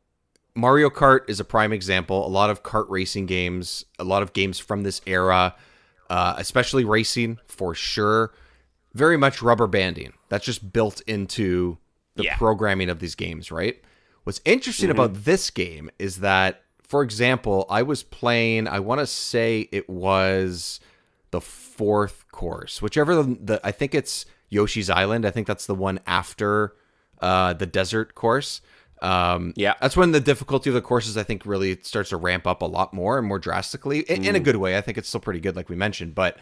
Mario Kart is a prime example. A lot of kart racing games, a lot of games from this era, especially racing for sure, very much rubber banding. That's just built into the programming of these games, right? What's interesting about this game is that, for example, I was playing, I want to say it was the 4th course, whichever I think it's Yoshi's Island. I think that's the one after the desert course. That's when the difficulty of the courses, I think, really starts to ramp up a lot more and more drastically in a good way. I think it's still pretty good, like we mentioned. But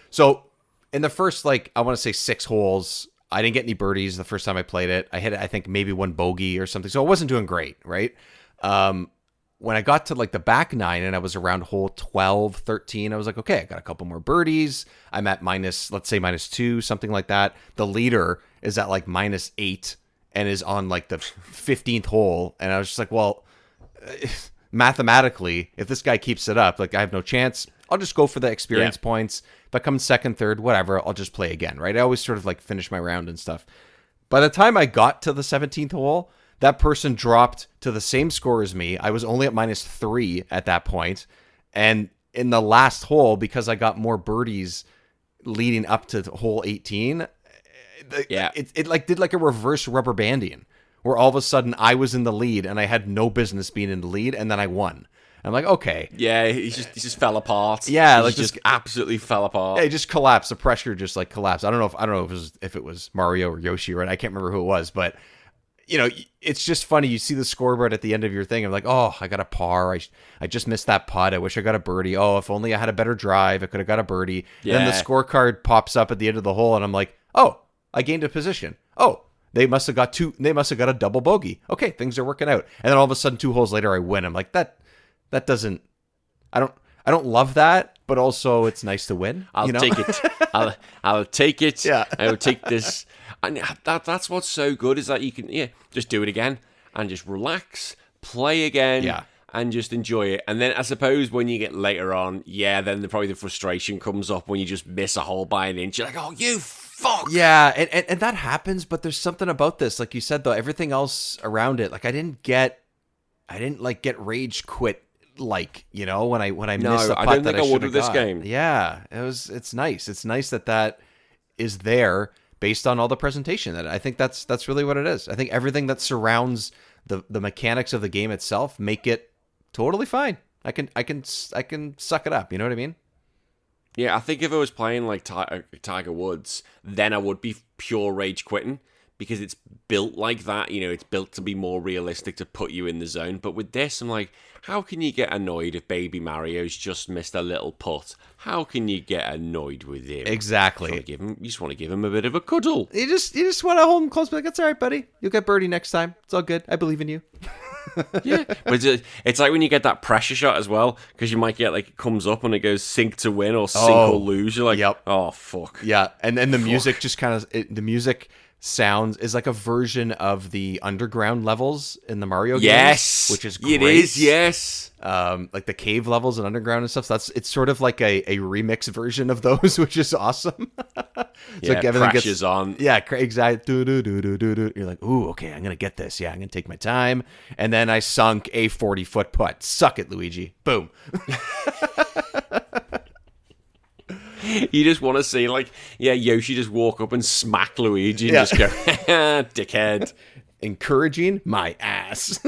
so in the first, I want to say 6 holes, I didn't get any birdies the first time I played it. I hit, I think, maybe 1 bogey or something. So I wasn't doing great, right? When I got to the back 9 and I was around hole 12, 13, I was like, okay, I got a couple more birdies. I'm at let's say -2, something like that. The leader is at -8 and is on the 15th hole. And I was just like, well, mathematically, if this guy keeps it up, I have no chance. I'll just go for the experience points. If I come 2nd, 3rd, whatever, I'll just play again, right? I always sort of finish my round and stuff. By the time I got to the 17th hole, that person dropped to the same score as me. I was only at -3 at that point. And in the last hole, because I got more birdies leading up to hole 18, it like did like a reverse rubber banding, where all of a sudden I was in the lead and I had no business being in the lead, and then I won. I'm like, okay. Yeah, he just fell apart. Yeah, he like just absolutely fell apart. Yeah, it just collapsed. The pressure just like collapsed. I don't know if it was Mario or Yoshi, right? I can't remember who it was, but you know, it's just funny. You see the scoreboard at the end of your thing. I'm like, oh, I got a par. I just missed that putt. I wish I got a birdie. Oh, if only I had a better drive, I could have got a birdie. Yeah. Then the scorecard pops up at the end of the hole, and I'm like, oh, I gained a position. Oh, they must have got a double bogey. Okay, things are working out. And then all of a sudden, 2 holes later, I win. I'm like, that doesn't. I don't love that, but also it's nice to win. I'll take it. I'll take it. Yeah. I will take this. And that's what's so good is that you can just do it again and just relax, play again, and just enjoy it. And then I suppose when you get later on, then probably the frustration comes up when you just miss a hole by an inch. You're like, oh, you fuck. Yeah, and that happens, but there's something about this, like you said, though, everything else around it, like I didn't get rage quit. Like, you know, when I missed the putt, I don't think I would with this game. Yeah, it's nice. It's nice that is there based on all the presentation. That I think that's really what it is. I think everything that surrounds the mechanics of the game itself make it totally fine. I can suck it up. You know what I mean? Yeah, I think if I was playing like Tiger Woods, then I would be pure rage quitting. Because it's built like that, you know, it's built to be more realistic, to put you in the zone. But with this, I'm like, how can you get annoyed if Baby Mario's just missed a little putt? How can you get annoyed with him? Exactly. You just want to give him a bit of a cuddle. You just want to hold him close, be like, that's all right, buddy. You'll get birdie next time. It's all good. I believe in you. Yeah, but it's like when you get that pressure shot as well, because you might get like it comes up and it goes sink to win or sink or lose. You're like, oh fuck. Yeah, and then the music just kind of the music sounds is like a version of the underground levels in the Mario games, which is great. It is, yes. Like the cave levels and underground and stuff. So it's sort of like a remix version of those, which is awesome. It's like everything pressure's on. Yeah, exactly. You're like, ooh, okay, I'm gonna get this. Yeah, I'm gonna take my time. And then I sunk a 40-foot putt. Suck it, Luigi. Boom. You just want to see, like, Yoshi just walk up and smack Luigi and just go, dickhead. Encouraging my ass.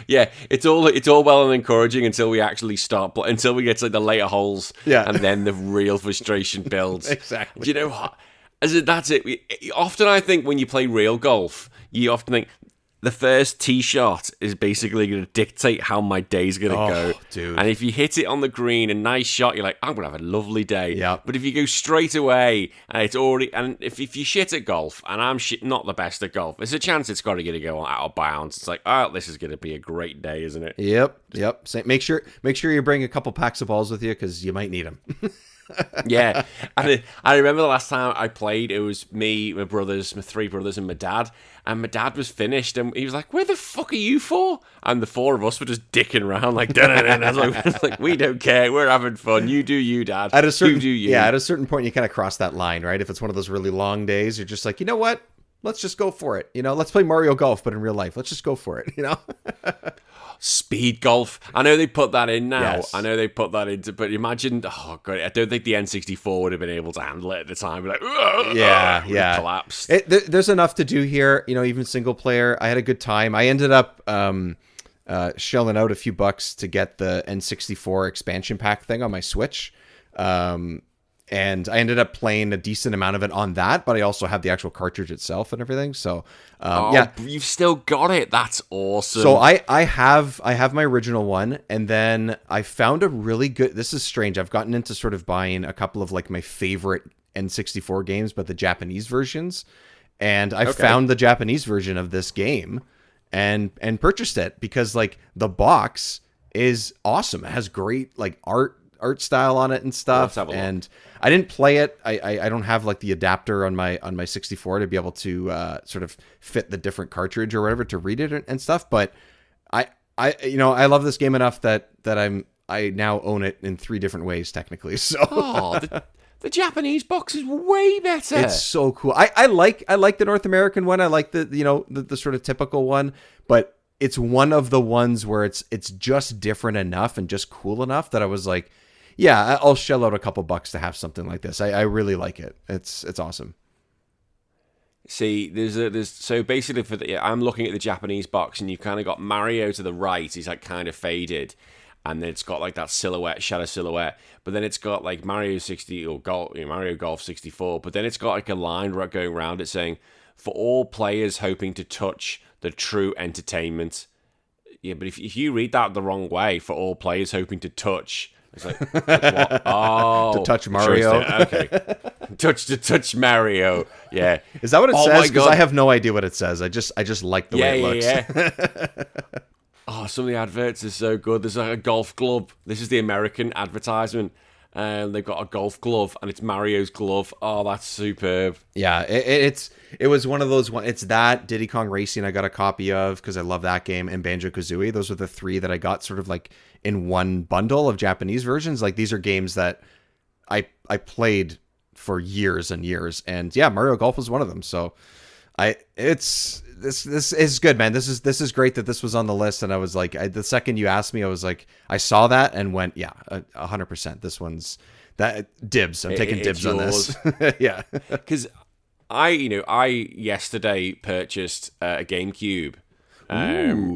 Yeah, it's all well and encouraging until we actually start, until we get to like, the later holes, and then the real frustration builds. Exactly. Do you know what? That's it. Often I think when you play real golf, you often think, the first tee shot is basically going to dictate how my day's going to go. Dude. And if you hit it on the green, a nice shot, you're like, I'm going to have a lovely day. Yeah. But if you go straight away, and it's already, and if you shit at golf, and I'm not the best at golf, there's a chance it's got to go out of bounds. It's like, oh, this is going to be a great day, isn't it? Yep. Make sure you bring a couple packs of balls with you because you might need them. Yeah. And I remember the last time I played, it was me, my 3 brothers, and my dad. And my dad was finished, and he was like, "Where the fuck are you for?" And the 4 of us were just dicking around like, I was like, we don't care. We're having fun. You do you, Dad. At a certain, you do you. Yeah, at a certain point, you kind of cross that line, right? If it's one of those really long days, you're just like, you know what? Let's just go for it. You know, let's play Mario Golf, but in real life. Let's just go for it, you know? Speed golf. I know they put that in now. Yes. I know they put that into, but imagine, oh god, I don't think the N64 would have been able to handle it at the time. Like, yeah, collapsed. There's enough to do here, you know, even single player. I had a good time. I ended up shelling out a few bucks to get the N64 expansion pack thing on my Switch. And I ended up playing a decent amount of it on that, but I also have the actual cartridge itself and everything. So, you've still got it. That's awesome. So I have my original one, and then I found a really good. This is strange. I've gotten into sort of buying a couple of like my favorite N64 games, but the Japanese versions, and I found the Japanese version of this game, and purchased it because like the box is awesome. It has great like art style on it and stuff. And I didn't play it. I don't have like the adapter on my 64 to be able to sort of fit the different cartridge or whatever to read it and stuff. But I love this game enough that I now own it in 3 different ways technically. So the Japanese box is way better. It's so cool. I like the North American one. I like the sort of typical one, but it's one of the ones where it's just different enough and just cool enough that I was like, yeah, I'll shell out a couple bucks to have something like this. I really like it. It's awesome. See, there's so basically I'm looking at the Japanese box, and you kind of got Mario to the right. He's like kind of faded, and then it's got like that shadow silhouette. But then it's got like Mario 60 or Mario Golf 64. But then it's got like a line going around it saying, "For all players hoping to touch the true entertainment." Yeah, but if you read that the wrong way, for all players hoping to touch. It's like, what? Oh, to touch Mario. Okay. touch Mario. Yeah. Is that what it says? Because God. I have no idea what it says. I just like the way it looks. Yeah. Oh, some of the adverts are so good. There's like a golf glove. This is the American advertisement. They've got a golf glove, and it's Mario's glove. Oh, that's superb. Yeah, it was one of those one. It's that Diddy Kong Racing I got a copy of because I love that game, and Banjo-Kazooie. Those are the three that I got sort of like in one bundle of Japanese versions. Like these are games that I played for years and years, and yeah, Mario Golf was one of them. So this is good, man. This is great that this was on the list, and I was like, the second you asked me, I was like, I saw that and went, yeah, 100%. This one's that dibs. I'm taking dibs on this. Yeah, because I yesterday purchased a GameCube.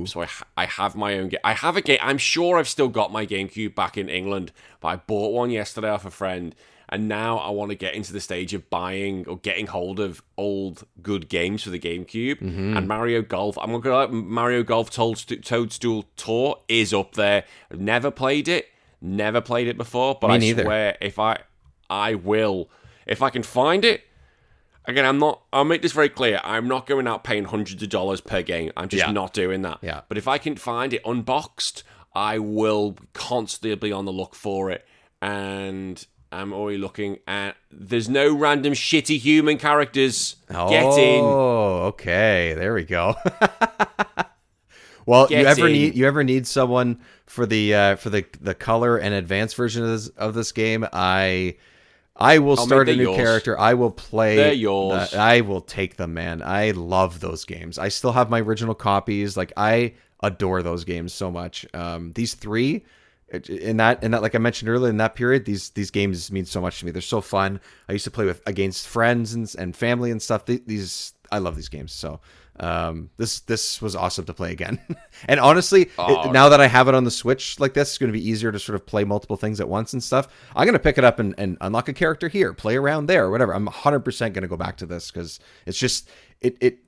So I have my own. I have a game. I'm sure I've still got my GameCube back in England, but I bought one yesterday off a friend. And now I want to get into the stage of buying or getting hold of old good games for the GameCube. And Mario Golf. I'm looking at Mario Golf Toadstool Tour is up there. I've never played it before, but I swear if I will, if I can find it. Again, I'll make this very clear. I'm not going out paying hundreds of dollars per game. I'm just not doing that. Yeah. But if I can find it unboxed, I will constantly be on the look for it. And I'm already looking at. There's no random shitty human characters. Get in. Oh, okay. There we go. Well, you ever need someone for the color and advanced version of this game? I will start a new character. I will play. They're yours. I will take them, man. I love those games. I still have my original copies. Like I adore those games so much. These three. In that, like I mentioned earlier, in that period, these games mean so much to me. They're so fun. I used to play against friends and family and stuff. I love these games. So this was awesome to play again. And honestly, now that I have it on the Switch like this, it's going to be easier to sort of play multiple things at once and stuff. I'm going to pick it up and unlock a character here, play around there, or whatever. I'm 100% going to go back to this because it's just it.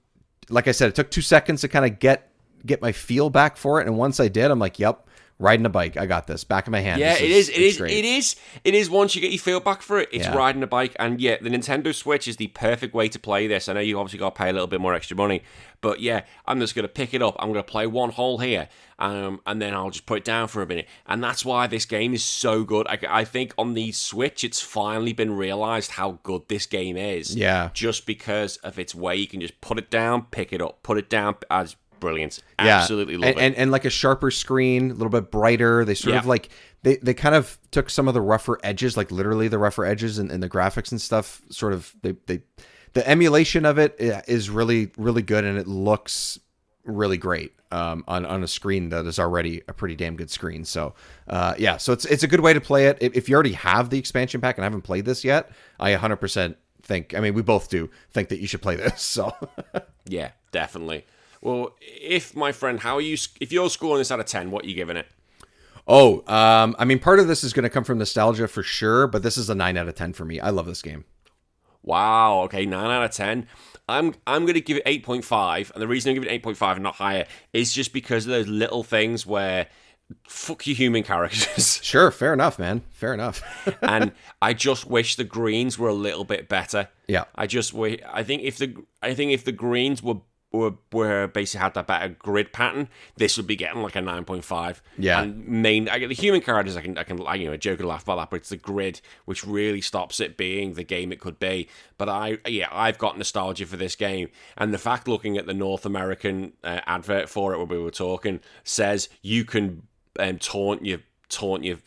Like I said, it took 2 seconds to kind of get my feel back for it, and once I did, I'm like, yep. Riding a bike, I got this back in my hand. Yeah, it is. Once you get your feel back for it, it's riding a bike, and yeah, the Nintendo Switch is the perfect way to play this. I know you obviously got to pay a little bit more extra money, but yeah, I'm just gonna pick it up. I'm gonna play one hole here, and then I'll just put it down for a minute, and that's why this game is so good. I think on the Switch, it's finally been realized how good this game is. Yeah, just because of its way, you can just put it down, pick it up, put it down as. Brilliant. Absolutely love it. And like a sharper screen, a little bit brighter. They sort of like they kind of took some of the rougher edges, like literally the rougher edges and the graphics and stuff. Sort of the emulation of it is really, really good, and it looks really great on a screen that is already a pretty damn good screen. So so it's a good way to play it. If you already have the expansion pack and haven't played this yet, I 100% think. I mean, we both do think that you should play this. So yeah, definitely. Well, my friend, if you're scoring this out of 10, what are you giving it? Oh, I mean, part of this is going to come from nostalgia for sure, but this is a 9 out of 10 for me. I love this game. Wow, okay, 9 out of 10. I'm going to give it 8.5, and the reason I give it 8.5 and not higher is just because of those little things where fuck you human characters. Sure, fair enough, man. Fair enough. And I just wish the greens were a little bit better. Yeah. I think if the greens were basically had that better grid pattern, this would be getting like a 9.5. Yeah. And I get the human characters. I can joke and laugh about that, but it's the grid which really stops it being the game it could be. But I've got nostalgia for this game, and the fact looking at the North American advert for it when we were talking says you can taunt your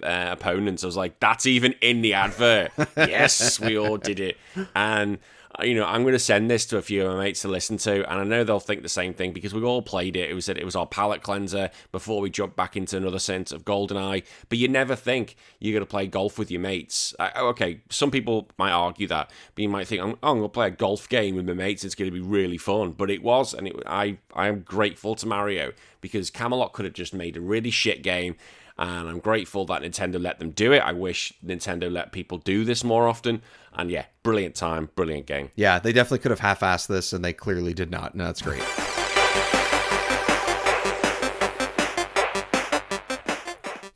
opponents. I was like, that's even in the advert. Yes, we all did it, and I'm going to send this to a few of my mates to listen to, and I know they'll think the same thing because we all played it. It was our palate cleanser before we jumped back into another sense of GoldenEye. But you never think you're going to play golf with your mates. Okay, some people might argue that, but you might think, I'm going to play a golf game with my mates. It's going to be really fun. But it was, and I am grateful to Mario because Camelot could have just made a really shit game. And I'm grateful that Nintendo let them do it. I wish Nintendo let people do this more often. And yeah, brilliant time, brilliant game. Yeah, they definitely could have half-assed this, and they clearly did not. No, that's great.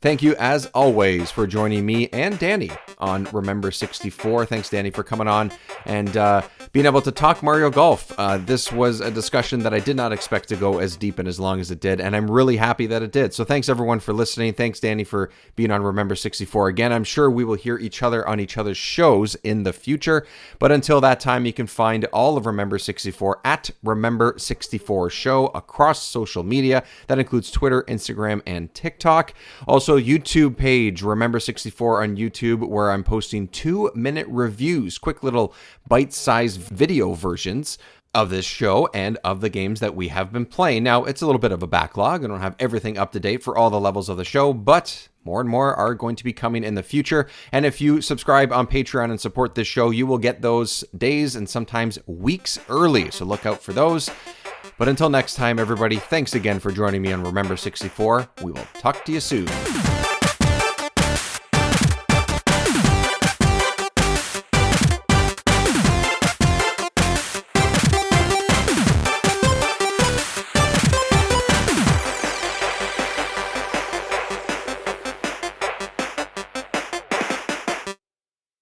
Thank you, as always, for joining me and Danny on Remember 64. Thanks, Danny, for coming on and being able to talk Mario Golf. This was a discussion that I did not expect to go as deep and as long as it did, and I'm really happy that it did. So thanks, everyone, for listening. Thanks, Danny, for being on Remember 64 again. I'm sure we will hear each other on each other's shows in the future, but until that time, you can find all of Remember 64 at Remember 64 Show across social media. That includes Twitter, Instagram, and TikTok. Also, YouTube page, Remember 64 on YouTube, where I'm posting 2-minute reviews, quick little bite-sized video versions of this show and of the games that we have been playing. Now, it's a little bit of a backlog. I don't have everything up to date for all the levels of the show, but more and more are going to be coming in the future. And if you subscribe on Patreon and support this show, you will get those days and sometimes weeks early. So look out for those. But until next time, everybody, thanks again for joining me on Remember 64. We will talk to you soon.